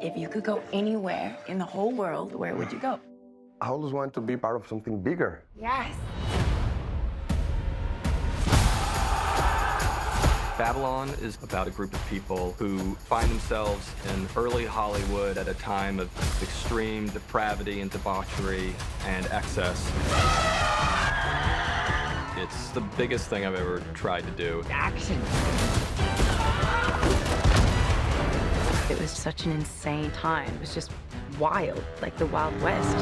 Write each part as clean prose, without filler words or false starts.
If you could go anywhere in the whole world, where would you go? I always want to be part of something bigger. Yes. Babylon is about a group of people who find themselves in early Hollywood at a time of extreme depravity and debauchery and excess. It's the biggest thing I've ever tried to do. Action. It was such an insane time. It was just wild, like the Wild West.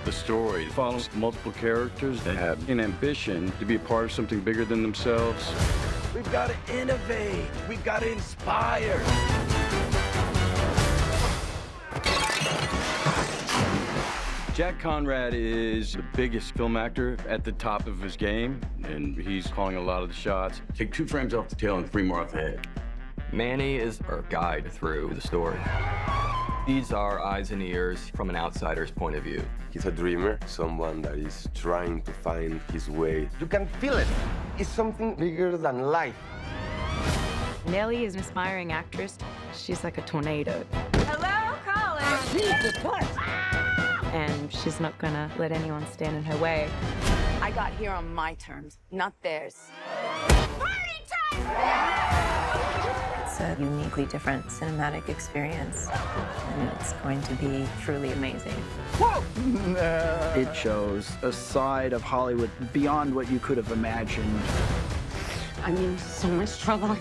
The story follows multiple characters that have an ambition to be a part of something bigger than themselves. We've got to innovate. We've got to inspire. Jack Conrad is the biggest film actor at the top of his game, and he's calling a lot of the shots. Take 2 frames off the tail and 3 more off the head. Manny is our guide through the story. These are eyes and ears from an outsider's point of view. He's a dreamer, someone that is trying to find his way. You can feel it. It's something bigger than life. Nellie is an aspiring actress. She's like a tornado. Hello, Colin. Jesus Christ! And she's not gonna let anyone stand in her way. I got here on my terms, not theirs. Party time! It's a uniquely different cinematic experience, and it's going to be truly amazing. It shows a side of Hollywood beyond what you could have imagined. I'm in so much trouble.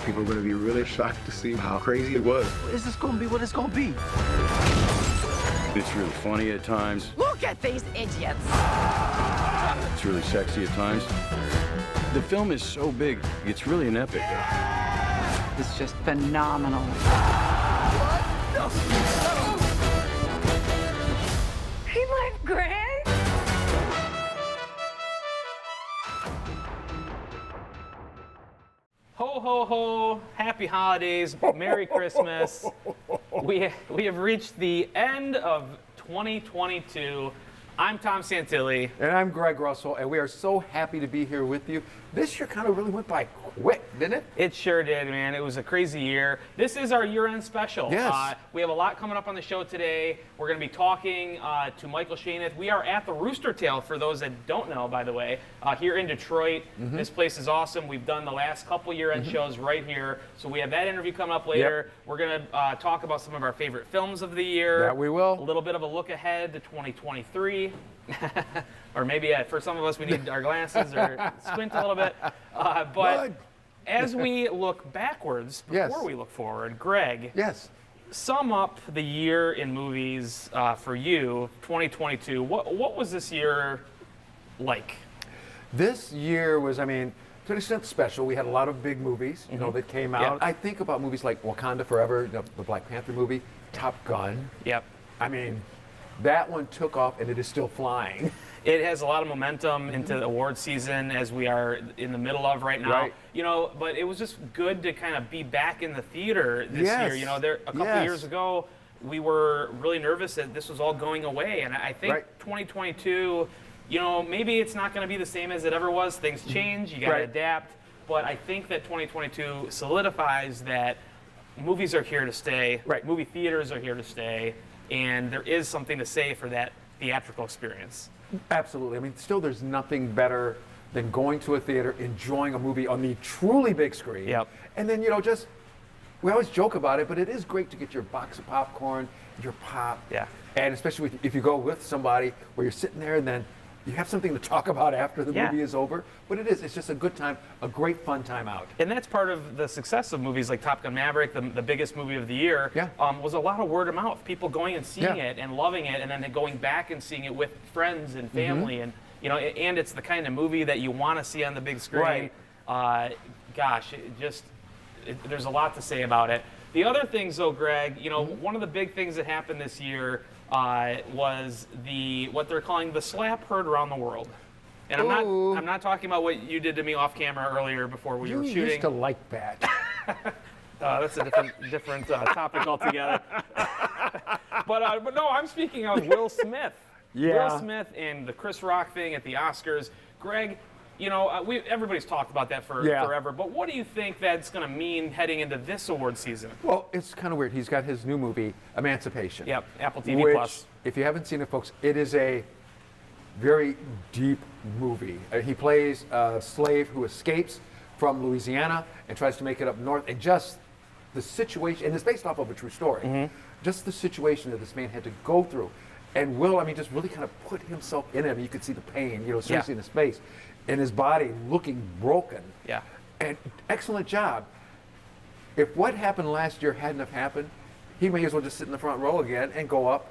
People are going to be really shocked to see how crazy it was. Is this going to be what it's going to be? It's really funny at times. Look at these idiots. It's really sexy at times. The film is so big, it's really an epic. It's just phenomenal. Hey, my Greg. Ho, ho, ho. Happy holidays. Merry Christmas. We have reached the end of 2022. I'm Tom Santilli. And I'm Greg Russell, and we are so happy to be here with you. This year kind of really went by quick, didn't it? It sure did, man. It was a crazy year. This is our year-end special. Yes. We have a lot coming up on the show today. We're going to be talking to Michael Shaneth. We are at the Rooster Tail, for those that don't know, by the way, here in Detroit. Mm-hmm. This place is awesome. We've done the last couple year-end shows right here. So we have that interview coming up later. Yep. We're going to talk about some of our favorite films of the year. That we will. A little bit of a look ahead to 2023. Or maybe for some of us, we need our glasses or squint a little bit. But as we look backwards, before we look forward, Greg, sum up the year in movies for you, 2022. What was this year like? This year was, I mean, to an extent special. We had a lot of big movies, you know, that came out. I think about movies like Wakanda Forever, the Black Panther movie, Top Gun. Yep. I mean, that one took off, and it is still flying. It has a lot of momentum into the award season, as we are in the middle of right now. Right. You know, but it was just good to kind of be back in the theater this year. You know, a couple years ago, we were really nervous that this was all going away, and I think 2022, you know, maybe it's not going to be the same as it ever was. Things change, you got to adapt. But I think that 2022 solidifies that movies are here to stay. Movie theaters are here to stay. And there is something to say for that theatrical experience. Absolutely. I mean, still, there's nothing better than going to a theater, enjoying a movie on the truly big screen. Yep. And then, you know, just, we always joke about it, but it is great to get your box of popcorn, your pop. Yeah. And especially if you go with somebody where you're sitting there and then you have something to talk about after the movie is over. But it's just a good time, a great fun time out. And that's part of the success of movies like Top Gun Maverick, the biggest movie of the year, was a lot of word of mouth. People going and seeing it and loving it, and then going back and seeing it with friends and family. And, you know, and it's the kind of movie that you want to see on the big screen. Gosh, there's a lot to say about it. The other things, though, Greg, you know, one of the big things that happened this year was what they're calling the slap heard around the world. And I'm not talking about what you did to me off camera earlier before we were shooting. You used to like that. That's a different topic altogether. But no, I'm speaking of Will Smith. Will Smith and the Chris Rock thing at the Oscars. Greg, everybody's talked about that for forever. But what do you think that's going to mean heading into this award season? Well, it's kind of weird. He's got his new movie, Emancipation. Yep, Apple TV which, Plus. If you haven't seen it, folks, it is a very deep movie. He plays a slave who escapes from Louisiana and tries to make it up north, and just the situation, and it's based off of a true story, just the situation that this man had to go through. And Will, just really kind of put himself in it. You could see the pain, seriously in his face, and his body looking broken. Yeah. And excellent job. If what happened last year hadn't have happened, he may as well just sit in the front row again and go up,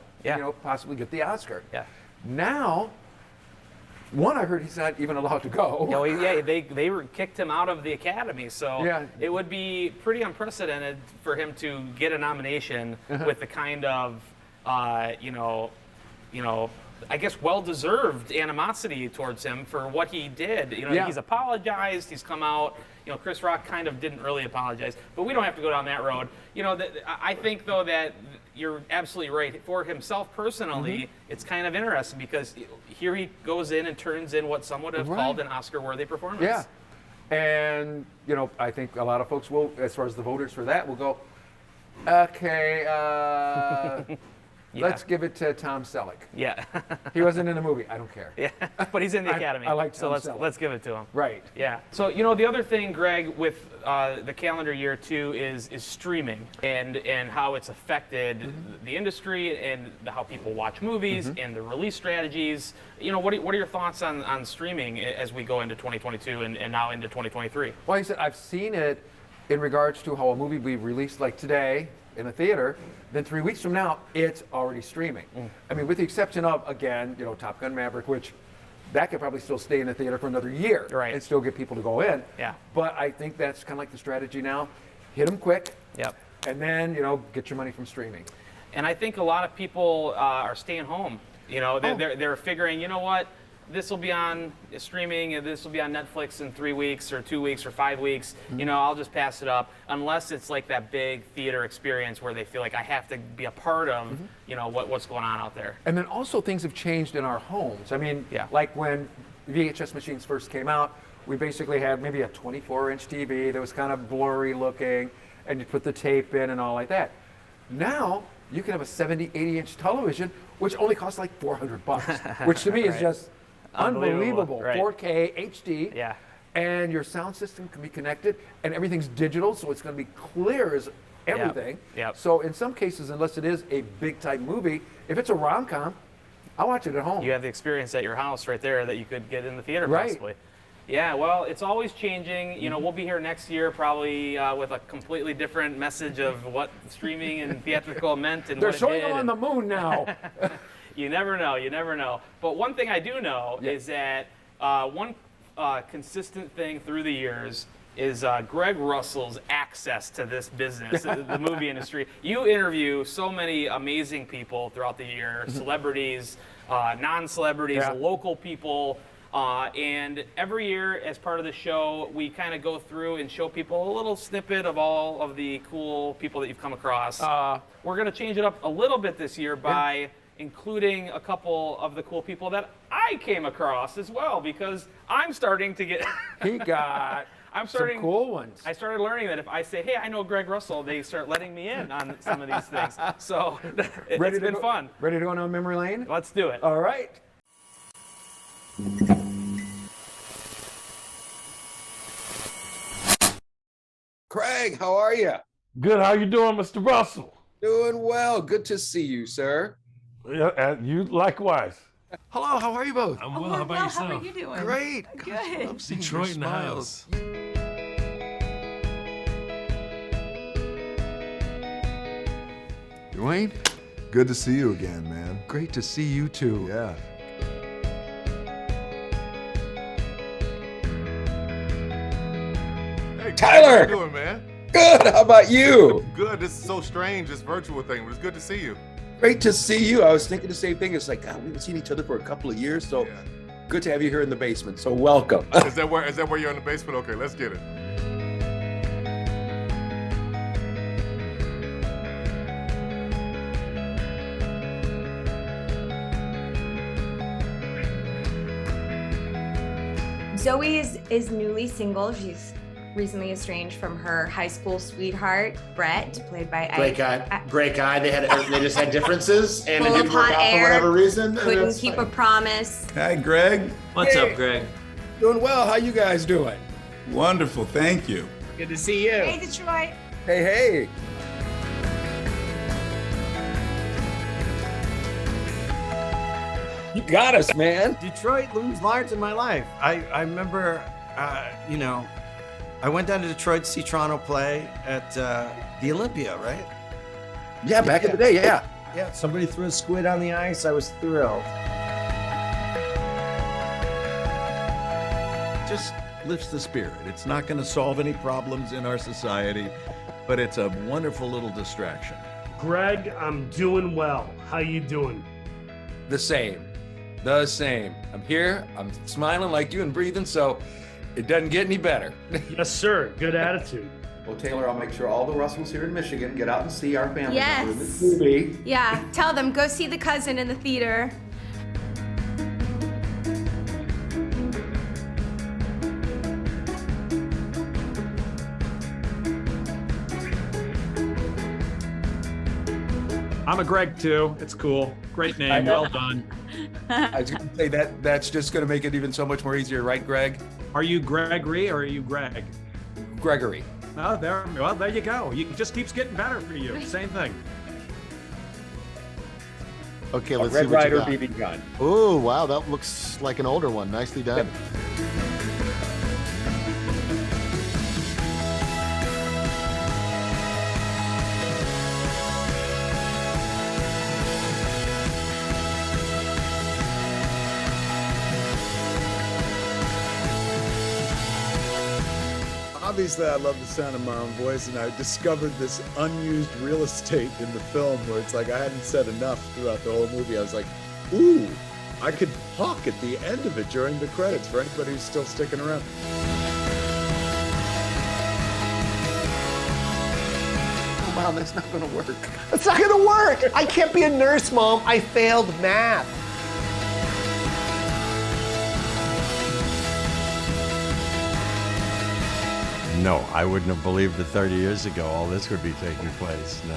possibly get the Oscar. Yeah. Now, I heard he's not even allowed to go. They kicked him out of the Academy, so it would be pretty unprecedented for him to get a nomination with the kind of, I guess well-deserved animosity towards him for what he did. He's apologized. He's come out. Chris Rock kind of didn't really apologize, but we don't have to go down that road. I think though that you're absolutely right. For himself personally, it's kind of interesting because here he goes in and turns in what some would have called an Oscar-worthy performance. Yeah, and I think a lot of folks will, as far as the voters for that, will go, okay. Let's give it to Tom Selleck. Yeah. He wasn't in the movie. I don't care. Yeah, but he's in the Academy. I like Tom Selleck. Let's give it to him. Right. Yeah. So the other thing, Greg, with the calendar year too is streaming and how it's affected the industry and how people watch movies and the release strategies. What are your thoughts on streaming as we go into 2022 and now into 2023? Well, he said I've seen it in regards to how a movie we released like today in a theater, then 3 weeks from now, it's already streaming. With the exception of, again, Top Gun Maverick, which that could probably still stay in the theater for another year and still get people to go in. Yeah. But I think that's kind of like the strategy now. Hit them quick. Yep. And then, get your money from streaming. And I think a lot of people are staying home. They're figuring, what? This will be on streaming, and this will be on Netflix in 3 weeks or 2 weeks or 5 weeks. I'll just pass it up, unless it's like that big theater experience where they feel like I have to be a part of, what's going on out there. And then also things have changed in our homes. Like when VHS machines first came out, we basically had maybe a 24-inch TV that was kind of blurry looking, and you put the tape in and all like that. Now, you can have a 70, 80-inch television, which only costs like $400, which to me is just unbelievable. Right. 4K HD. Yeah. And your sound system can be connected, and everything's digital, so it's going to be clear as everything. Yep. So in some cases, unless it is a big type movie, if it's a rom-com, I'll watch it at home. You have the experience at your house right there that you could get in the theater possibly. Yeah, well, it's always changing. We'll be here next year probably with a completely different message of what streaming and theatrical meant and They're what it showing did. them on the moon now. You never know. But one thing I do know is that one consistent thing through the years is Greg Russell's access to this business, the movie industry. You interview so many amazing people throughout the year, celebrities, non-celebrities, local people. And every year, as part of the show, we kind of go through and show people a little snippet of all of the cool people that you've come across. We're going to change it up a little bit this year by including a couple of the cool people that I came across as well, because I'm starting to get... some cool ones. I started learning that if I say, hey, I know Greg Russell, they start letting me in on some of these things. So it's been fun. Ready to go down memory lane? Let's do it. All right. Craig, how are you? Good. How you doing, Mr. Russell? Doing well. Good to see you, sir. Yeah, and you likewise. Hello, how are you both? I'm well. How about yourself? How are you doing? Great. Good. Love seeing Detroit your in the smiles. house. Dwayne, good to see you again, man. Great to see you too. Yeah. Hey, Tyler! how you doing, man? Good. How about you? Good. This is so strange, this virtual thing, but it's good to see you. Great to see you. I was thinking the same thing. It's like, God, we haven't seen each other for a couple of years, so good to have you here in the basement. So welcome. Is that where you're in the basement? Okay, let's get it. Zoe is newly single. She's recently estranged from her high school sweetheart, Brett, played by Great guy. Great guy. They just had differences and it full of didn't work hot out for air, whatever reason. couldn't keep a promise. Hi, Greg. What's up, Greg? Doing well. How you guys doing? Wonderful, thank you. Good to see you. Hey, Detroit. Hey. You got us, man. Detroit looms large in my life. I remember, I went down to Detroit to see Toronto play at the Olympia, right? Yeah, back in the day, yeah. Yeah, somebody threw a squid on the ice. I was thrilled. Just lifts the spirit. It's not going to solve any problems in our society, but it's a wonderful little distraction. Greg, I'm doing well. How you doing? The same. I'm here, I'm smiling like you and breathing, so it doesn't get any better. Yes, sir. Good attitude. Well, Taylor, I'll make sure all the Russells here in Michigan get out and see our family Yes. member in the movie. Yeah, tell them, go see the cousin in the theater. I'm a Greg too. It's cool. Great name. Well done. I was going to say that's just going to make it even so much more easier, right, Greg? Are you Gregory or are you Greg? Gregory. Oh, there you go. It just keeps getting better for you. Same thing. Okay, let's Red see what you Ryder got. BB gun. Oh, wow, that looks like an older one. Nicely done. Obviously, I love the sound of my own voice, and I discovered this unused real estate in the film where it's like I hadn't said enough throughout the whole movie. I was like, ooh, I could talk at the end of it during the credits for anybody who's still sticking around. Oh, Mom, that's not going to work. It's not gonna work. I can't be a nurse, Mom. I failed math. No, I wouldn't have believed that 30 years ago all this would be taking place, no.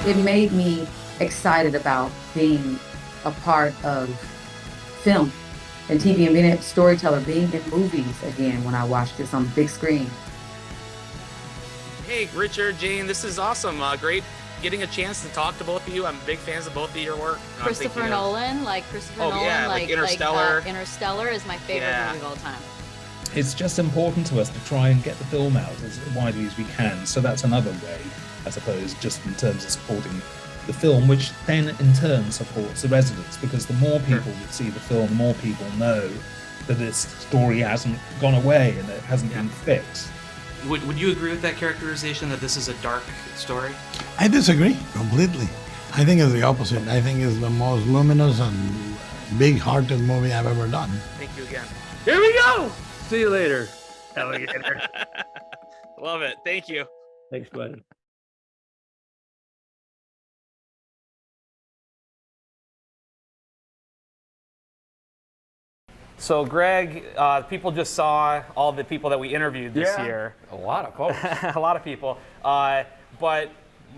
It made me excited about being a part of film and TV and being a storyteller, being in movies again when I watched this on the big screen. Hey, Richard, Jane, this is awesome. Great getting a chance to talk to both of you. I'm big fans of both of your work. Christopher Nolan, Christopher Nolan, like Interstellar. Interstellar is my favorite movie of all time. It's just important to us to try and get the film out as widely as we can. So that's another way, I suppose, just in terms of supporting the film, which then in turn supports the residents, because the more people that see the film, the more people know that this story hasn't gone away and it hasn't been fixed. Would you agree with that characterization that this is a dark story? I disagree completely. I think it's the opposite. I think it's the most luminous and big-hearted movie I've ever done. Thank you again. Here we go. See you later, alligator. Love it. Thank you. Thanks, buddy. So, Greg, people just saw all the people that we interviewed this year. A lot of folks. A lot of people. But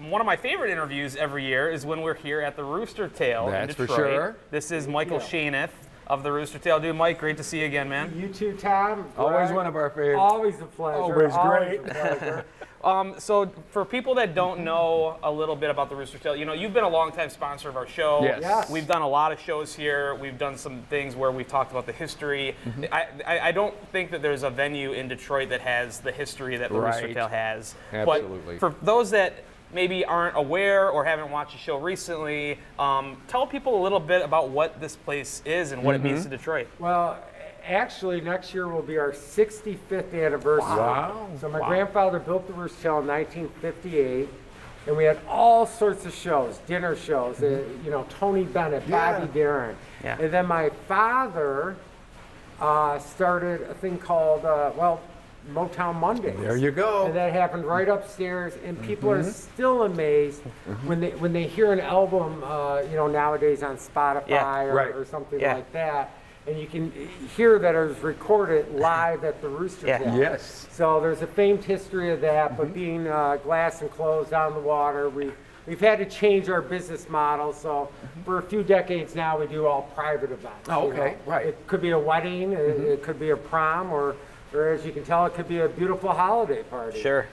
one of my favorite interviews every year is when we're here at the Rooster Tail in Detroit. That's for sure. This is Michael Shaneth of the Rooster Tail. Dude, Mike, great to see you again, man. You too, Tom. Always one of our favorites. Always a pleasure. Always great. A pleasure. So for people that don't know a little bit about the Rooster Tail, you've been a longtime sponsor of our show. Yes. We've done a lot of shows here. We've done some things where we've talked about the history. I don't think that there's a venue in Detroit that has the history that the Rooster Tail has. Absolutely. But for those that maybe aren't aware or haven't watched the show recently, tell people a little bit about what this place is and what it means to Detroit. Well, actually, next year will be our 65th anniversary. Wow. So my grandfather built the Rooster Tail in 1958, and we had all sorts of shows, dinner shows, Tony Bennett, Bobby Darin. Yeah. And then my father started a thing called, Motown Mondays. There you go. And that happened right upstairs, and people are still amazed when they hear an album, nowadays on Spotify or something like that. And you can hear that it was recorded live at the Rooster Tail. Yes. So there's a famed history of that, but being glass enclosed on the water, we've had to change our business model. So for a few decades now, we do all private events. Oh, okay, right. It could be a wedding, it could be a prom, or as you can tell, it could be a beautiful holiday party. Sure.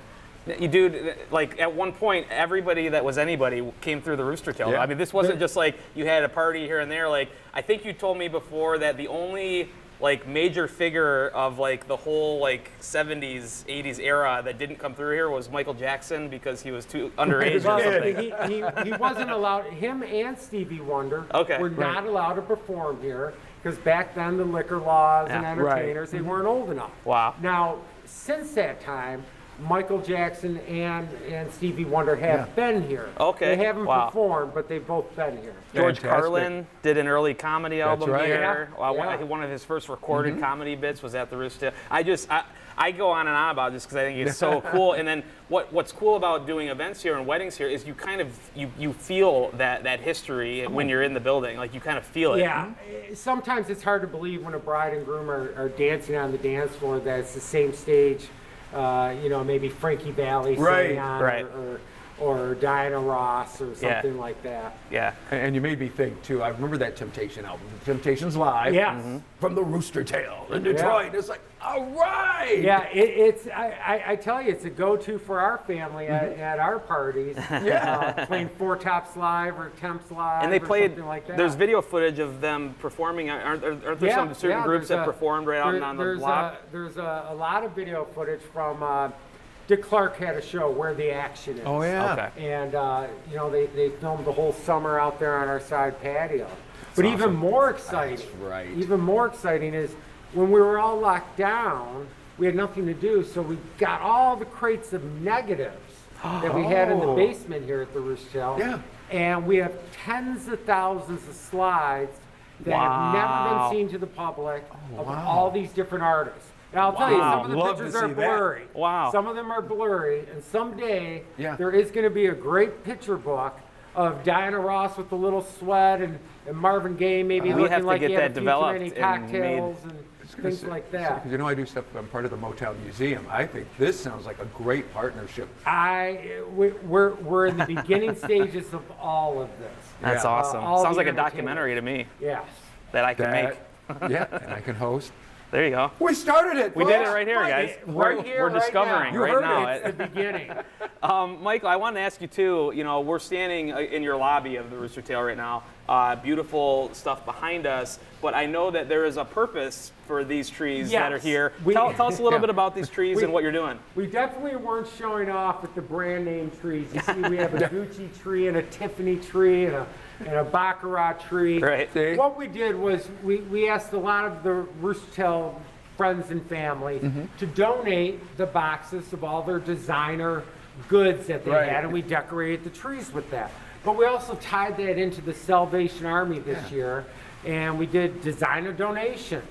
You dude, like at one point, everybody that was anybody came through the Rooster Tail. Yeah. I mean, this wasn't just like you had a party here and there. Like, I think you told me before that the only like major figure of like the whole like 70s, 80s era that didn't come through here was Michael Jackson because he was too underage or something. He wasn't allowed, him and Stevie Wonder were Right. not allowed to perform here because back then the liquor laws and Yeah. entertainers, they weren't old enough. Wow. Now, since that time, Michael Jackson and Stevie Wonder have been here. Okay. They haven't Wow. performed, but they've both been here. George Carlin did an early comedy album right. here. Yeah. One of his first recorded comedy bits was at the Rooster Tail. I go on and on about it just because I think it's so cool. And then what's cool about doing events here and weddings here is you kind of you feel that history when you're in the building. Like you kind of feel it. Yeah. Sometimes it's hard to believe when a bride and groom are dancing on the dance floor that it's the same stage. Maybe Frankie Valli sang on, or Diana Ross or something like that. Yeah. And you made me think too. I remember that Temptation album, Temptations Live. Yes. From the Rooster Tail in Detroit. It's like, all right. Yeah, I tell you, it's a go-to for our family at our parties. Playing Four Tops Live or Temps Live. And they or played. something like that. There's video footage of them performing. Aren't there some certain groups that performed right out on the block? There's a lot of video footage from. Dick Clark had a show Where the Action Is. Oh yeah. Okay. And they filmed the whole summer out there on our side patio. But awesome. even more exciting. That's right. Even more exciting is when we were all locked down, we had nothing to do, so we got all the crates of negatives that we had in the basement here at the Rooster Tail. Yeah. And we have tens of thousands of slides that have never been seen to the public of all these different artists. Now, I'll tell you, some of the pictures are blurry. Wow. Some of them are blurry, and someday there is going to be a great picture book of Diana Ross with the little sweat and Marvin Gaye maybe looking like he had a few too many cocktails and things like that. Because I do stuff. I'm part of the Motown Museum. I think this sounds like a great partnership. We're in the beginning stages of all of this. That's awesome. Sounds like a documentary to me. Yes. That I can make. Yeah, and I can host. There you go. We started it. We did it right here, guys. Right here, we're discovering right now. It's the beginning. Michael, I wanted to ask you too. We're standing in your lobby of the Rooster Tail right now. Beautiful stuff behind us, but I know that there is a purpose for these trees that are here. Tell us a little bit about these trees and what you're doing. We definitely weren't showing off with the brand name trees. You see, we have a Gucci tree and a Tiffany tree and a Baccarat tree. Right. What we did was we asked a lot of the Rooster Tail friends and family to donate the boxes of all their designer goods that they had, and we decorated the trees with that. But we also tied that into the Salvation Army this year, and we did designer donation.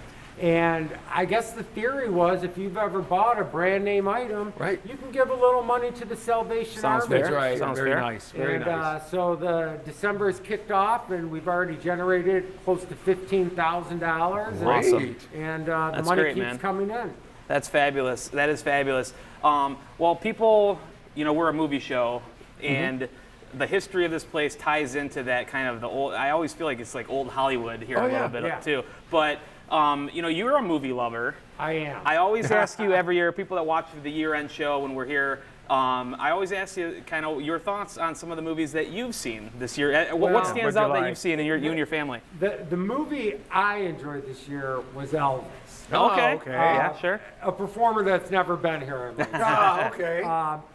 And I guess the theory was if you've ever bought a brand name item, you can give a little money to the Salvation Army. That's right. Sounds very nice. Very nice. So the December is kicked off, and we've already generated close to $15,000. Awesome. And the money keeps coming in. That's fabulous. That is fabulous. Well, people, we're a movie show, and the history of this place ties into that kind of the old. I always feel like it's like old Hollywood here a little bit too. But you're a movie lover. I am. I always ask you every year, people that watch the year-end show when we're here. I always ask you kind of your thoughts on some of the movies that you've seen this year. What stands out that you've seen in you and your family? The movie I enjoyed this year was Elvis. Okay. Yeah, sure. A performer that's never been here. Okay.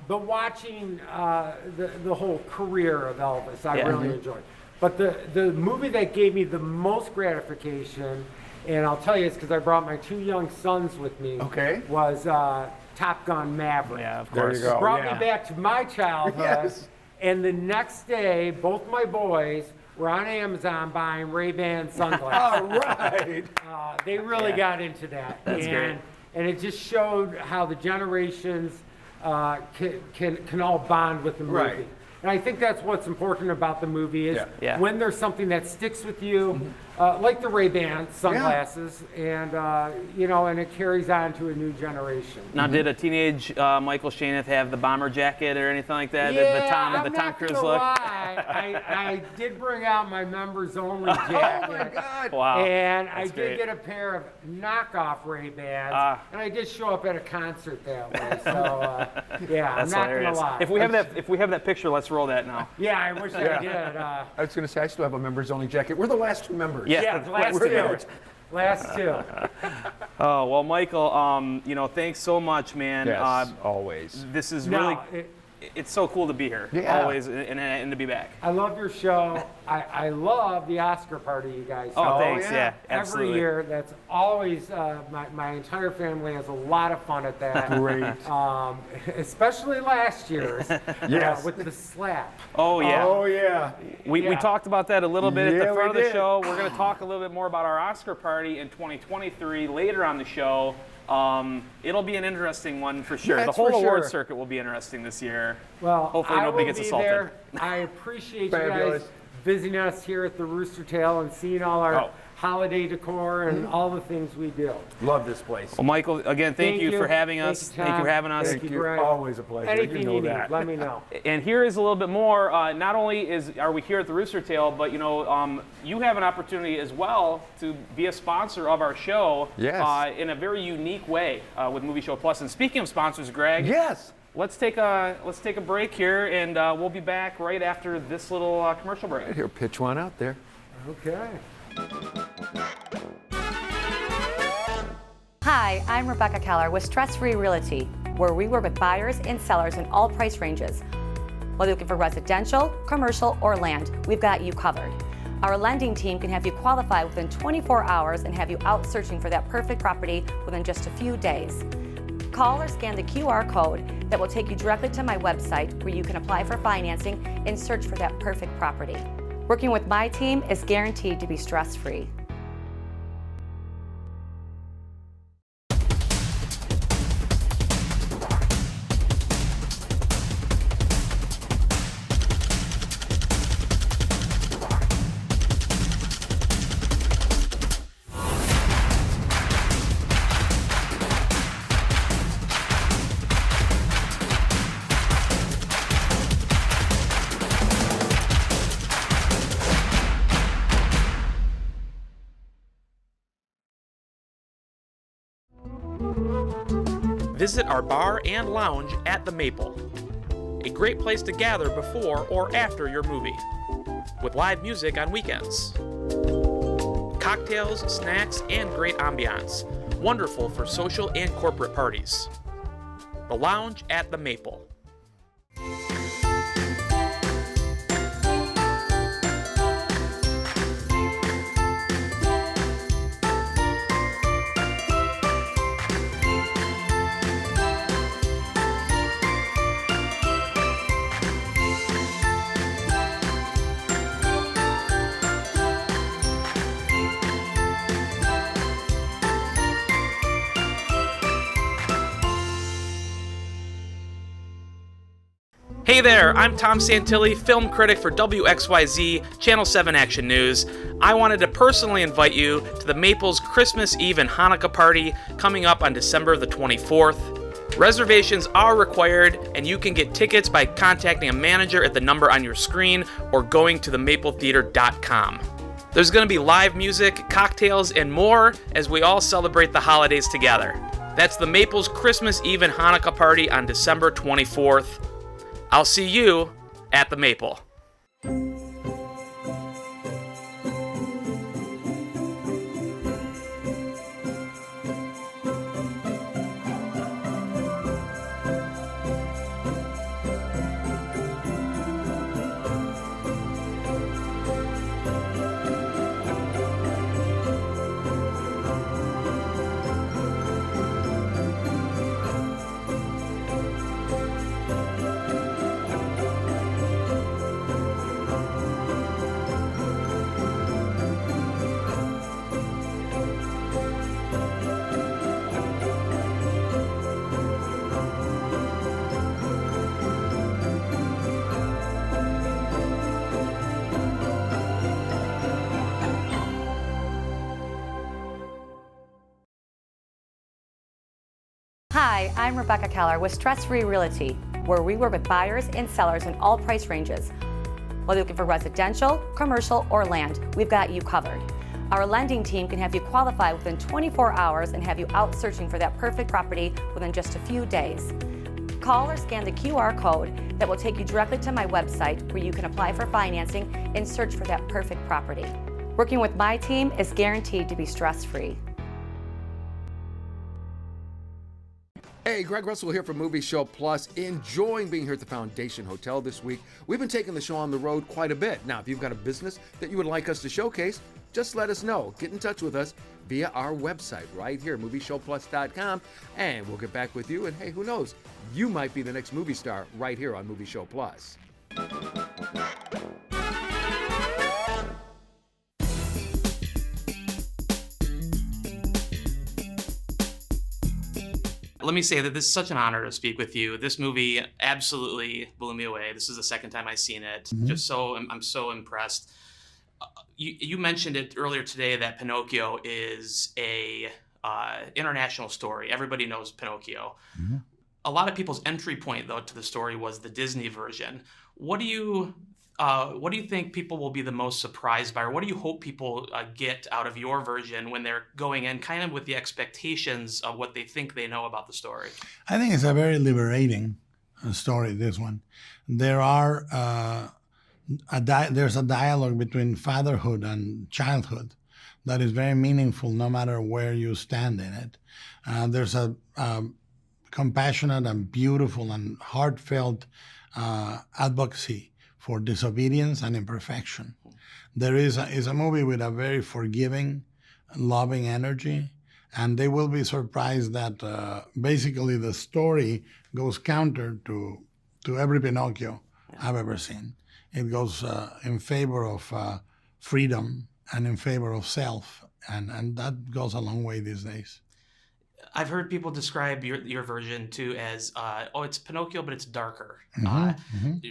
But watching the whole career of Elvis, I really enjoyed. But the movie that gave me the most gratification, and I'll tell you it's because I brought my two young sons with me, was Top Gun Maverick. Yeah, of course. There you go. Brought me back to my childhood. And the next day, both my boys were on Amazon buying Ray-Ban sunglasses. All right. They really got into that. That's great. and it just showed how the generations can all bond with the movie. Right. And I think that's what's important about the movie is when there's something that sticks with you, like the Ray-Ban sunglasses, and and it carries on to a new generation. Now, did a teenage Michael Shaneth have the bomber jacket or anything like that? Yeah, the Tom Cruise look? I did bring out my members only jacket. Oh my God! Wow. And That's I great. did get a pair of knockoff Ray-Bans, and I did show up at a concert that way. So yeah, That's I'm not hilarious. gonna lie. If we have that picture, let's roll that now. Yeah, I wish I did. I was going to say I still have a members only jacket. We're the last two members. Yeah, the last two. Last two. Oh well, Michael. Thanks so much, man. Yes, always. This is really. It's so cool to be here. Yeah. Always, and to be back. I love your show. I love the Oscar party you guys do. Oh, thanks. Yeah, absolutely. Every year, that's always, my entire family has a lot of fun at that. Great. Especially last year's. Yes. With the slap. Oh, yeah. Oh, yeah. We talked about that a little bit at the front of the did. show. We're going to talk a little bit more about our Oscar party in 2023 later on the show. It'll be an interesting one for sure. That's the whole for award sure. circuit will be interesting this year. Well, hopefully nobody gets assaulted. There. I appreciate you Fabulous. guys visiting us here at the Rooster Tail and seeing all our holiday decor and all the things we do. Love this place. Well, Michael, again, thank you for having us. Thank you, Thank you for having us. Thank you, Brian. Always a pleasure. Anything you know need, that. let me know. And here is a little bit more. Not only are we here at the Rooster Tail, but you have an opportunity as well to be a sponsor of our show. Yes. In a very unique way with Movie Show Plus. And speaking of sponsors, Greg. Yes. Let's take a break here, and we'll be back right after this little commercial break. Right here, pitch one out there. Okay. Hi, I'm Rebecca Keller with Stress Free Realty, where we work with buyers and sellers in all price ranges. Whether you're looking for residential, commercial, or land, we've got you covered. Our lending team can have you qualify within 24 hours and have you out searching for that perfect property within just a few days. Call or scan the QR code that will take you directly to my website where you can apply for financing and search for that perfect property. Working with my team is guaranteed to be stress-free. Visit our bar and lounge at the Maple. A great place to gather before or after your movie, with live music on weekends. Cocktails, snacks, and great ambiance. Wonderful for social and corporate parties. The Lounge at the Maple. Hey there, I'm Tom Santilli, film critic for WXYZ, Channel 7 Action News. I wanted to personally invite you to the Maple's Christmas Eve and Hanukkah party coming up on December the 24th. Reservations are required, and you can get tickets by contacting a manager at the number on your screen or going to themapletheater.com. There's going to be live music, cocktails, and more as we all celebrate the holidays together. That's the Maple's Christmas Eve and Hanukkah party on December 24th. I'll see you at the Maple. Hi, I'm Rebecca Keller with Stress Free Realty, where we work with buyers and sellers in all price ranges. Whether you're looking for residential, commercial, or land, we've got you covered. Our lending team can have you qualify within 24 hours and have you out searching for that perfect property within just a few days. Call or scan the QR code that will take you directly to my website where you can apply for financing and search for that perfect property. Working with my team is guaranteed to be stress-free. Hey, Greg Russell here from Movie Show Plus. Enjoying being here at the Foundation Hotel this week. We've been taking the show on the road quite a bit. Now, if you've got a business that you would like us to showcase, just let us know. Get in touch with us via our website right here, movieshowplus.com, and we'll get back with you. And hey, who knows? You might be the next movie star right here on Movie Show Plus. Let me say that this is such an honor to speak with you. This movie absolutely blew me away. This is the second time I've seen it. I'm so impressed. You mentioned it earlier today that Pinocchio is a international story. Everybody knows Pinocchio. A lot of people's entry point, though, to the story was the Disney version. What do you think people will be the most surprised by, or what do you hope people get out of your version when they're going in kind of with the expectations of what they think they know about the story? I think it's a very liberating story, this one. There are there's a dialogue between fatherhood and childhood that is very meaningful no matter where you stand in it. There's a compassionate and beautiful and heartfelt advocacy for disobedience and imperfection. There is a movie with a very forgiving, loving energy, and they will be surprised that basically the story goes counter to every Pinocchio I've ever seen. It goes in favor of freedom and in favor of self, and that goes a long way these days. I've heard people describe your version too as, it's Pinocchio, but it's darker.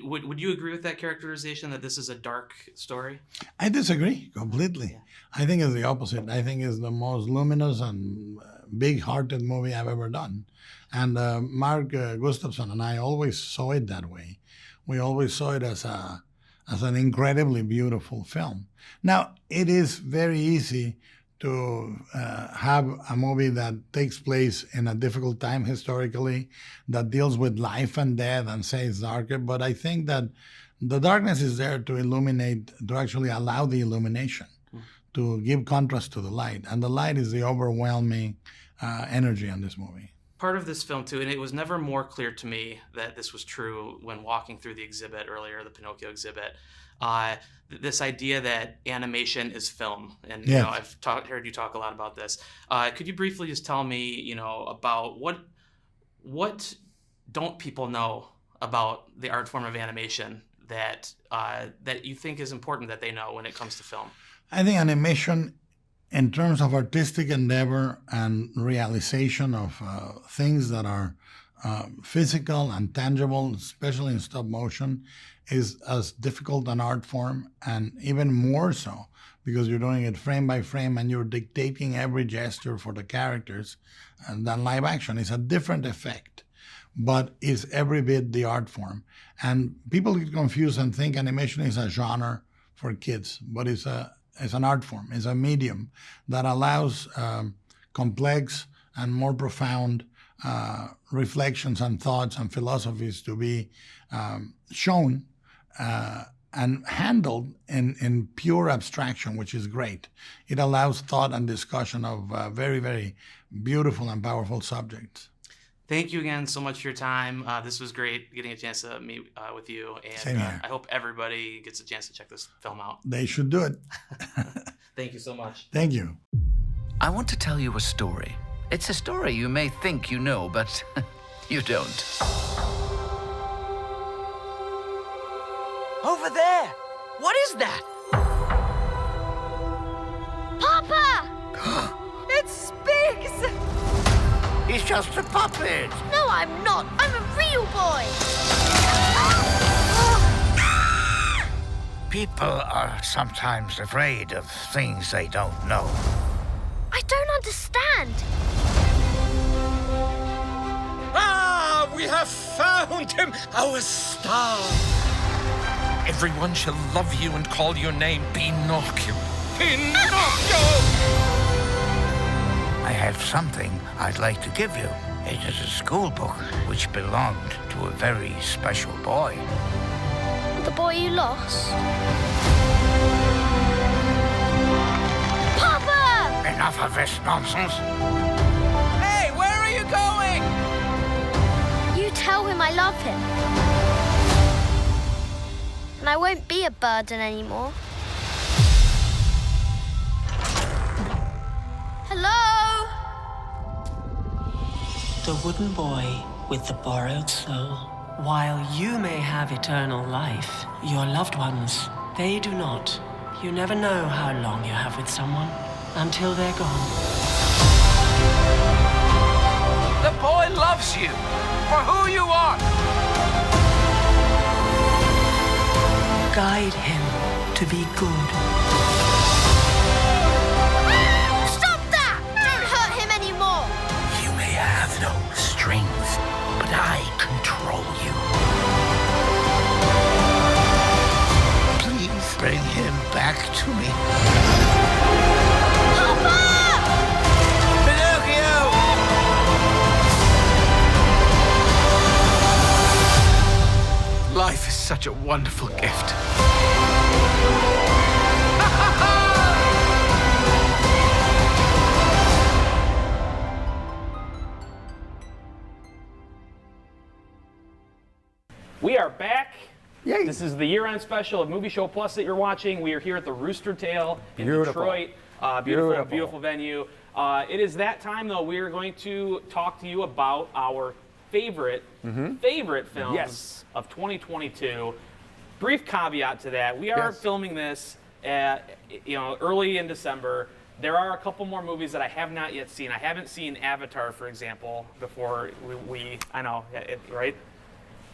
Would you agree with that characterization, that this is a dark story? I disagree completely. Yeah. I think it's the opposite. I think it's the most luminous and big-hearted movie I've ever done. And Mark Gustafson and I always saw it that way. We always saw it as an incredibly beautiful film. Now, it is very easy to have a movie that takes place in a difficult time historically, that deals with life and death and says darker, but I think that the darkness is there to illuminate, to actually allow the illumination, to give contrast to the light, and the light is the overwhelming energy in this movie. Part of this film too, and it was never more clear to me that this was true when walking through the exhibit earlier, the Pinocchio exhibit, this idea that animation is film. And yes. I've heard you talk a lot about this. Could you briefly just tell me, about what don't people know about the art form of animation that you think is important that they know when it comes to film? I think animation, in terms of artistic endeavor and realization of things that are physical and tangible, especially in stop motion, is as difficult an art form, and even more so because you're doing it frame by frame and you're dictating every gesture for the characters, and than live action. It's a different effect, but it's every bit the art form. And people get confused and think animation is a genre for kids, but it's an art form. It's a medium that allows complex and more profound reflections and thoughts and philosophies to be shown and handled in pure abstraction, which is great. It allows thought and discussion of very, very beautiful and powerful subjects. Thank you again so much for your time. This was great getting a chance to meet with you, and I hope everybody gets a chance to check this film out. They should do it. Thank you so much. Thank you. I want to tell you a story. It's a story you may think you know, but you don't. Over there! What is that? Papa! It speaks! He's just a puppet. No, I'm not. I'm a real boy. People are sometimes afraid of things they don't know. I don't understand. have found him, our star. Everyone shall love you and call your name Pinocchio. Pinocchio! I have something I'd like to give you. It is a school book which belonged to a very special boy. The boy you lost? Papa! Enough of this nonsense. Hey, where are you going? You tell him I love him. And I won't be a burden anymore. Hello? The wooden boy with the borrowed soul. While you may have eternal life, your loved ones, they do not. You never know how long you have with someone until they're gone. The boy loves you for who you are. Guide him to be good. Stop that! Don't hurt him anymore! You may have no strength, but I control you. Please bring him back to me. Papa! Pinocchio! Life is such a wonderful gift. We are back. Yay. This is the year-end special of Movie Show Plus that you're watching. We are here at the Rooster Tail in Detroit. Beautiful venue. It is that time, though. We are going to talk to you about our favorite films of 2022. Brief caveat to that: we are filming this early in December. There are a couple more movies that I have not yet seen. I haven't seen Avatar, for example, before I know, right?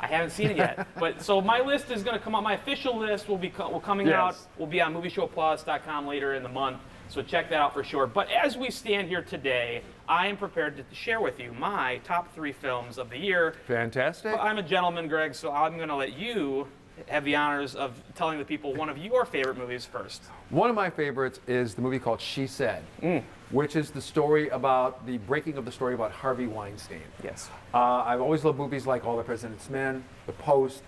I haven't seen it yet. But so my list is going to come out. My official list will be coming out. Will be on movieshowplus.com later in the month. So check that out for sure. But as we stand here today, I am prepared to share with you my top 3 films of the year. Fantastic. But I'm a gentleman, Greg, so I'm going to let you have the honors of telling the people one of your favorite movies first. One of my favorites is the movie called She Said, which is the story about the breaking of the story about Harvey Weinstein. Yes. I've always loved movies like All the President's Men, The Post,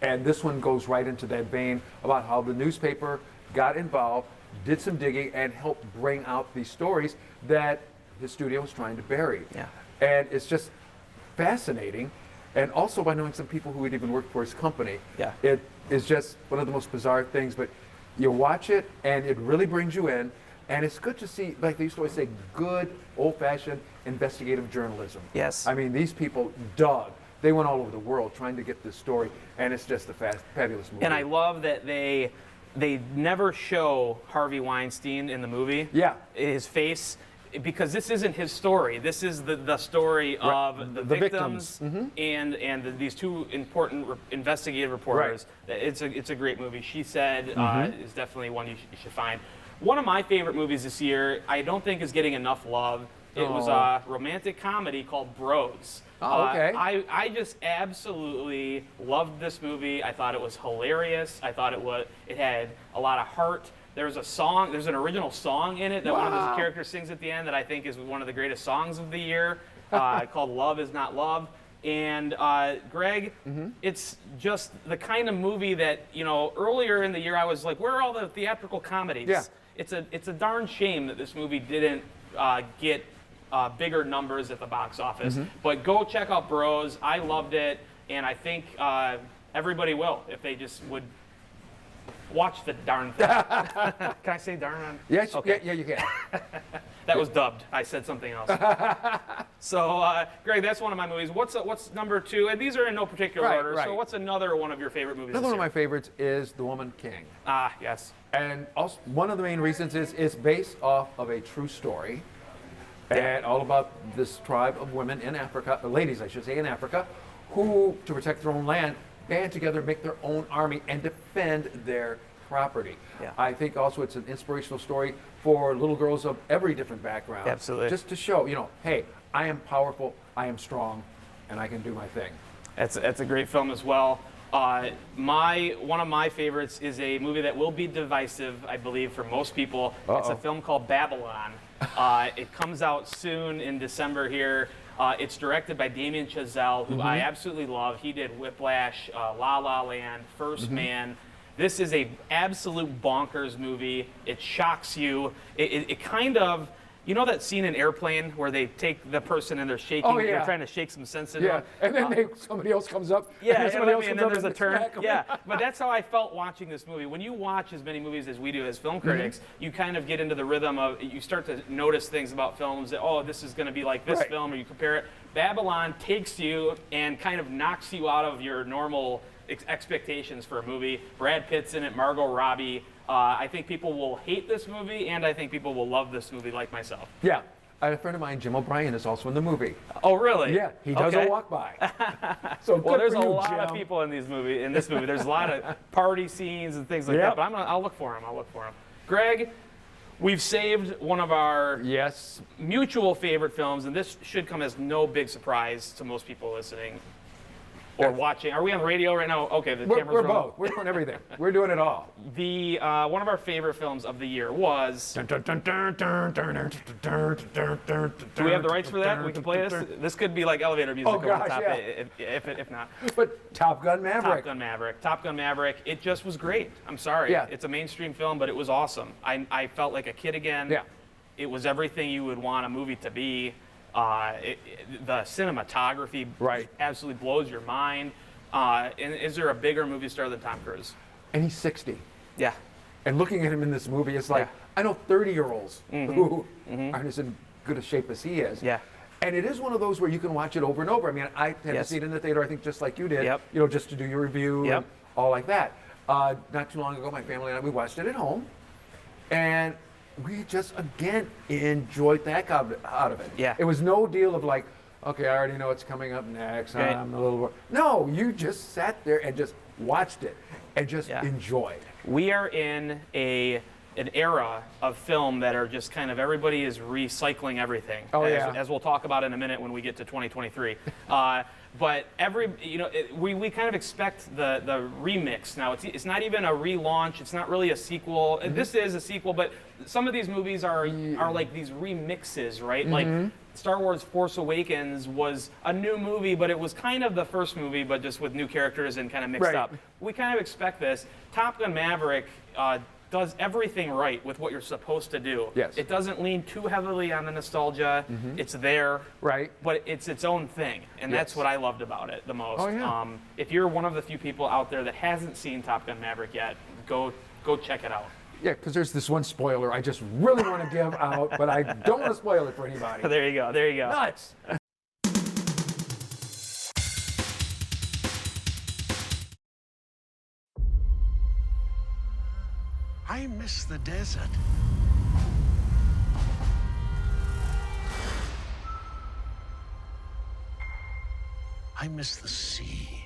and this one goes right into that vein about how the newspaper got involved, did some digging, and helped bring out these stories that his studio was trying to bury. Yeah. And it's just fascinating. And also by knowing some people who had even worked for his company. Yeah. It is just one of the most bizarre things, but you watch it and it really brings you in. And it's good to see, like they used to always say, good old-fashioned investigative journalism. Yes. I mean, these people dug. They went all over the world trying to get this story, and it's just a fabulous movie. And I love that they never show Harvey Weinstein in the movie. Yeah. His face. Because this isn't his story. This is the story of the victims and these 2 important investigative reporters. Right. It's a great movie. She Said is definitely one you should find. One of my favorite movies this year, I don't think is getting enough love. It was a romantic comedy called Bros. Oh, okay. I just absolutely loved this movie. I thought it was hilarious. I thought it had a lot of heart. There's an original song in it that one of the characters sings at the end that I think is one of the greatest songs of the year, called Love Is Not Love. And Greg, it's just the kind of movie that, earlier in the year I was like, where are all the theatrical comedies? Yeah. It's a darn shame that this movie didn't get bigger numbers at the box office. But go check out Bros. I loved it, and I think everybody will if they just would watch the darn thing. Can I say darn? Yes, okay. Yeah, you can. That was dubbed. I said something else. So, Greg, that's one of my movies. What's number 2? And these are in no particular order. Right. So what's another one of your favorite movies? Another one of my favorites is The Woman King. Ah, yes. And also, one of the main reasons is it's based off of a true story. And all about this tribe of women in Africa, ladies I should say, in Africa, who, to protect their own land, band together, make their own army, and defend their property. Yeah. I think also it's an inspirational story for little girls of every different background. Absolutely. Just to show, hey, I am powerful, I am strong, and I can do my thing. That's a great film as well. One of my favorites is a movie that will be divisive, I believe, for most people. It's a film called Babylon. It comes out soon in December here. It's directed by Damien Chazelle, who I absolutely love. He did Whiplash, La La Land, First Man. This is a absolute bonkers movie. It shocks you. It kind of, you know that scene in Airplane where they take the person and they're shaking, they're trying to shake some sense into them? And then somebody else comes up. Yeah, and somebody else and comes then up there's a turn. smack 'em. Yeah, but that's how I felt watching this movie. When you watch as many movies as we do as film critics, you kind of get into the rhythm of, you start to notice things about films that, oh, this is going to be like this film, or you compare it. Babylon takes you and kind of knocks you out of your normal expectations for a movie. Brad Pitt's in it, Margot Robbie. I think people will hate this movie, and I think people will love this movie like myself. Yeah. A friend of mine, Jim O'Brien, is also in the movie. Oh, really? Yeah, he does a walk by. So well, there's for a you, lot Jim. of people in this movie. There's a lot of party scenes and things like that. But I'll look for him. Greg, we've saved one of our mutual favorite films, and this should come as no big surprise to most people listening or watching. Are we on the radio right now? Okay, the camera's We're rolling. both. We're doing everything. We're doing it all. The one of our favorite films of the year was. Do we have the rights for that? We can play this. This could be like elevator music over the top. If not. But Top Gun Maverick. Top Gun Maverick. It just was great. I'm sorry. Yeah. It's a mainstream film, but it was awesome. I felt like a kid again. Yeah. It was everything you would want a movie to be. The cinematography absolutely blows your mind. And is there a bigger movie star than Tom Cruise? And he's 60. Yeah. And looking at him in this movie, it's like, I know 30-year-olds who aren't as in good a shape as he is. Yeah. And it is one of those where you can watch it over and over. I mean, I had to see it in the theater, I think, just like you did, you know, just to do your review and all like that. Not too long ago, my family and I, we watched it at home. And we just, again, enjoyed the heck out of it. Yeah. It was no deal of like, okay, I already know what's coming up next. I'm a little... No, you just sat there and just watched it and just enjoyed. We are in an era of film that are just kind of, everybody is recycling everything. As we'll talk about in a minute when we get to 2023. But we kind of expect the remix now. It's not even a relaunch. It's not really a sequel. This is a sequel, but some of these movies are like these remixes, right? Like Star Wars Force Awakens was a new movie, but it was kind of the first movie, but just with new characters and kind of mixed up. We kind of expect this. Top Gun Maverick does everything right with what you're supposed to do. Yes. It doesn't lean too heavily on the nostalgia. It's there. Right. But it's its own thing. And that's what I loved about it the most. Oh, yeah. If you're one of the few people out there that hasn't seen Top Gun Maverick yet, go check it out. Yeah, because there's this one spoiler I just really want to give out, but I don't want to spoil it for anybody. There you go. Nuts. I miss the desert. I miss the sea.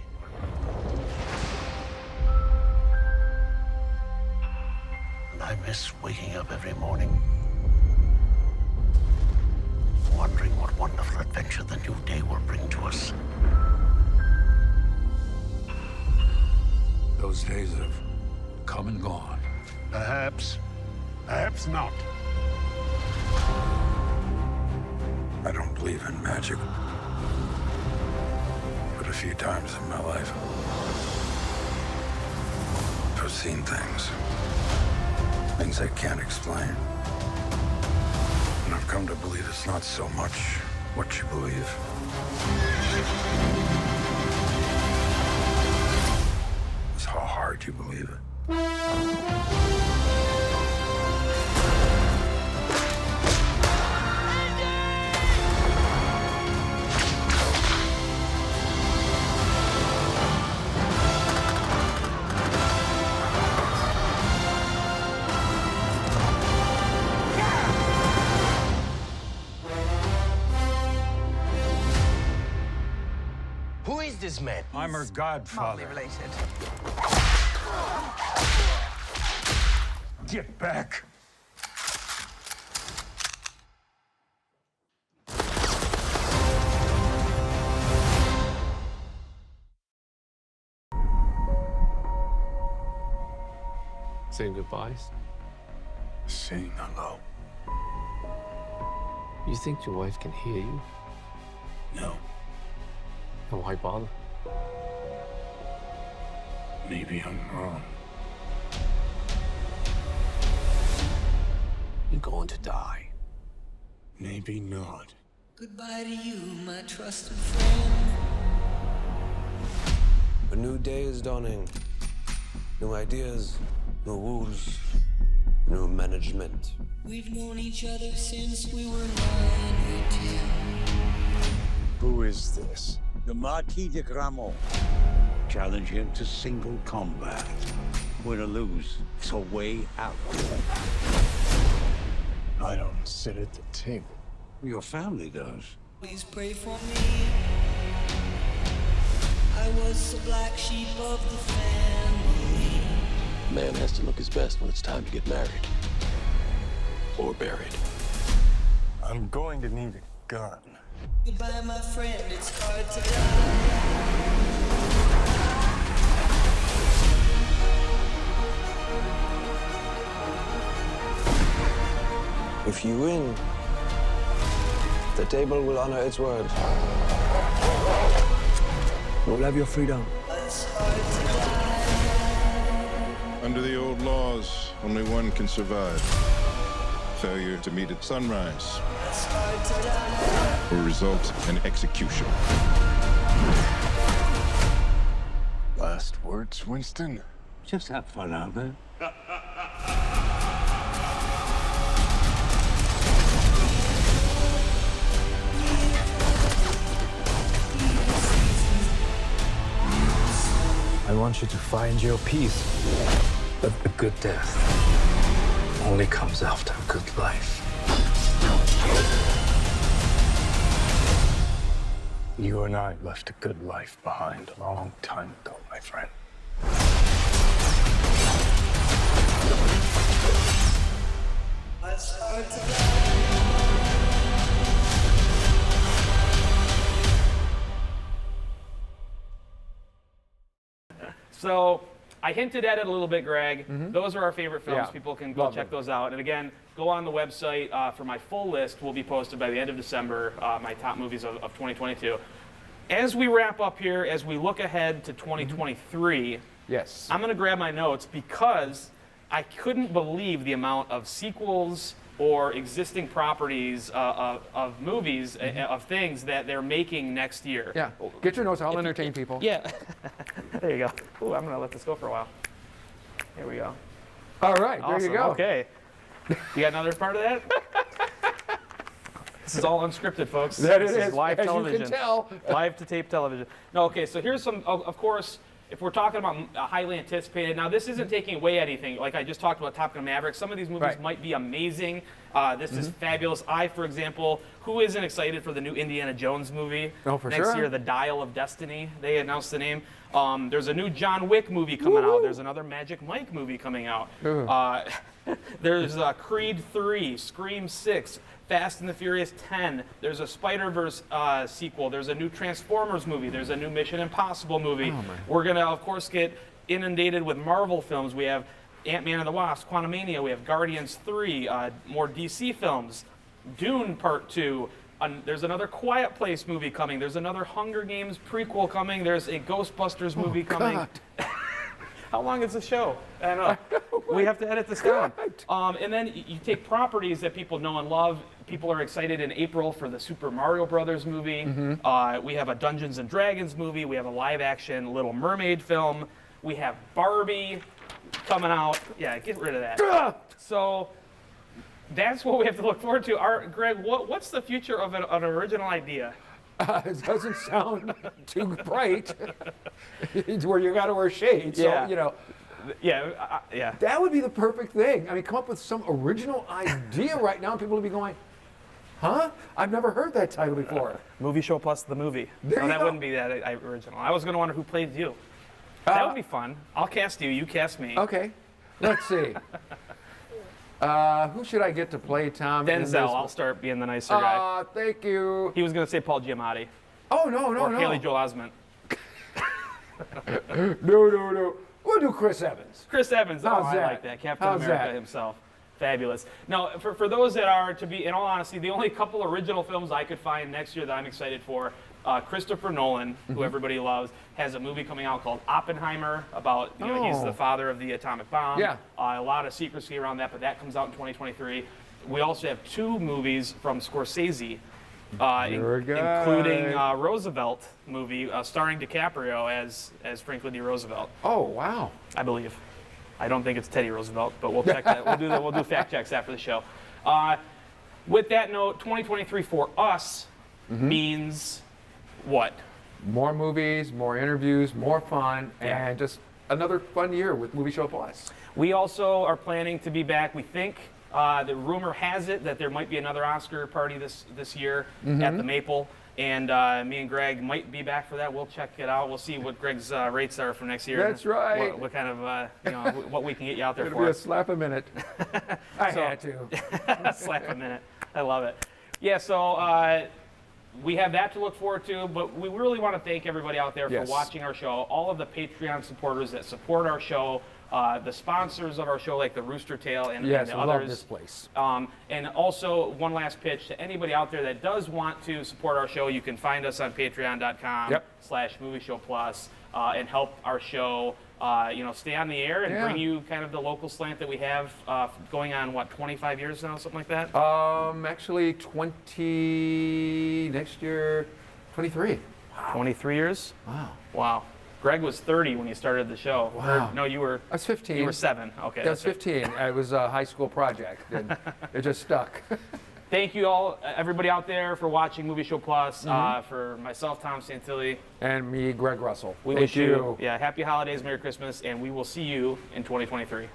And I miss waking up every morning, wondering what wonderful adventure the new day will bring to us. Those days have come and gone. Perhaps. Perhaps not. I don't believe in magic. But a few times in my life, I've seen things. Things I can't explain. And I've come to believe it's not so much what you believe. It's how hard you believe it. Who is this man? I'm her godfather. related. Get back. Saying goodbyes? Saying hello. You think your wife can hear you? No. Then why bother? Maybe I'm wrong. You're going to die. Maybe not. Goodbye to you, my trusted friend. A new day is dawning. New ideas, new rules, new management. We've known each other since we were 9 or 10. Who is this? The Marquis de Gramont. Challenge him to single combat. Win or lose, it's a way out. I don't sit at the table. Your family does. Please pray for me. I was the black sheep of the family. A man has to look his best when it's time to get married. Or buried. I'm going to need a gun. Goodbye, my friend, it's hard to die. If you win, the table will honor its word. You'll have your freedom. It's hard to die. Under the old laws, only one can survive. Failure to meet at sunrise It's hard to die. will result in execution. Last words, Winston? Just have fun out there. I want you to find your peace. But a good death only comes after a good life. You and I left a good life behind a long time ago, my friend. It's hard to die. So I hinted at it a little bit, Greg. Those are our favorite films. Yeah. People can go check those out. And again, go on the website for my full list. Will be posted by the end of December, my top movies of 2022. As we wrap up here, as we look ahead to 2023, yes, I'm going to grab my notes because I couldn't believe the amount of sequels or existing properties of movies, of things that they're making next year. Yeah, get your notes. I'll entertain people. Yeah. There you go. Ooh, I'm going to let this go for a while. Here we go. All right, there Awesome. you go. Okay. You got another part of that? This is all unscripted, folks. That this it is, live as you television. can tell. Live to tape television. No, okay, so here's some, of course, if we're talking about highly anticipated, now this isn't taking away anything. Like I just talked about Top Gun Maverick. Some of these movies might be amazing. This is fabulous. For example, who isn't excited for the new Indiana Jones movie? Oh, for next sure. year, The Dial of Destiny. They announced the name. There's a new John Wick movie coming out. There's another Magic Mike movie coming out. There's Creed 3, Scream 6, Fast and the Furious 10. There's a Spider-Verse sequel. There's a new Transformers movie. There's a new Mission Impossible movie. We're going to, of course, get inundated with Marvel films. We have Ant-Man and the Wasp, Quantumania. We have Guardians 3, more DC films, Dune Part 2. There's another Quiet Place movie coming. There's another Hunger Games prequel coming. There's a Ghostbusters movie coming. How long is the show? I don't know. We have to edit this down. And then you take properties that people know and love. People are excited in April for the Super Mario Brothers movie. We have a Dungeons and Dragons movie. We have a live-action Little Mermaid film. We have Barbie coming out. Yeah, get rid of that. So that's what we have to look forward to. Greg, what's the future of an original idea? It doesn't sound too bright. It's where you got to wear shades. Yeah. So, you know. Yeah. That would be the perfect thing. I mean, come up with some original idea right now, and people would be going, huh? I've never heard that title before. Movie show plus the movie. There No, you that go. wouldn't be that original. I was going to wonder who plays you. That would be fun. I'll cast you. You cast me. Okay. Let's see. Who should I get to play Tom? in this Denzel. one? I'll start being the nicer guy. Thank you. He was going to say Paul Giamatti. Oh, no. Or Haley Joel Osment. No. We'll do Chris Evans. Chris Evans. How's I that? like that. Captain How's America that? himself. Fabulous. Now, for those that are, to be in all honesty, the only couple original films I could find next year that I'm excited for, Christopher Nolan, who everybody loves, has a movie coming out called Oppenheimer about, he's the father of the atomic bomb. Yeah. A lot of secrecy around that, but that comes out in 2023. We also have 2 movies from Scorsese, including Roosevelt movie starring DiCaprio as Franklin D. Roosevelt. Oh, wow. I believe. I don't think it's Teddy Roosevelt, but we'll check that. We'll do fact checks after the show. With that note, 2023 for us means what? More movies, more interviews, more fun, and just another fun year with Movie Show Plus. We also are planning to be back. We think the rumor has it that there might be another Oscar party this year at the Maple. And me and Greg might be back for that. We'll check it out. We'll see what Greg's rates are for next year. That's right. What kind of, what we can get you out there It'll for. be a slap a minute. I had to. Slap a minute. I love it. Yeah, so we have that to look forward to, but we really want to thank everybody out there for watching our show, all of the Patreon supporters that support our show, the sponsors of our show like the Rooster Tail and the others. I love this place. And also, one last pitch to anybody out there that does want to support our show, you can find us on patreon.com/movieshowplus and help our show stay on the air and bring you kind of the local slant that we have going on, 25 years now, something like that? Actually, next year, 23. Wow. 23 years? Wow. Wow. Greg was 30 when he started the show. Wow. No, you were... I was 15. You were 7. Okay. I was 15. It was a high school project, and it just stuck. Thank you all, everybody out there, for watching Movie Show Plus. For myself, Tom Santilli. And me, Greg Russell. We wish you happy holidays, Merry Christmas, and we will see you in 2023.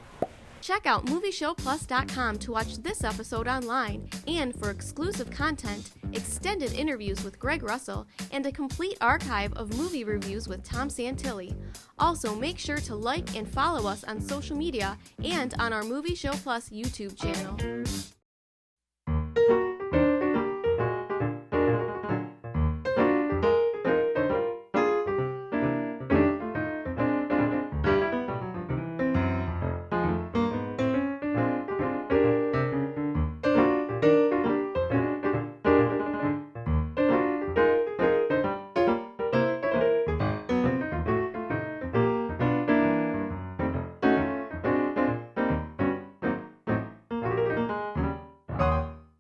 Check out MovieShowPlus.com to watch this episode online and for exclusive content, extended interviews with Greg Russell, and a complete archive of movie reviews with Tom Santilli. Also, make sure to like and follow us on social media and on our Movie Show Plus YouTube channel.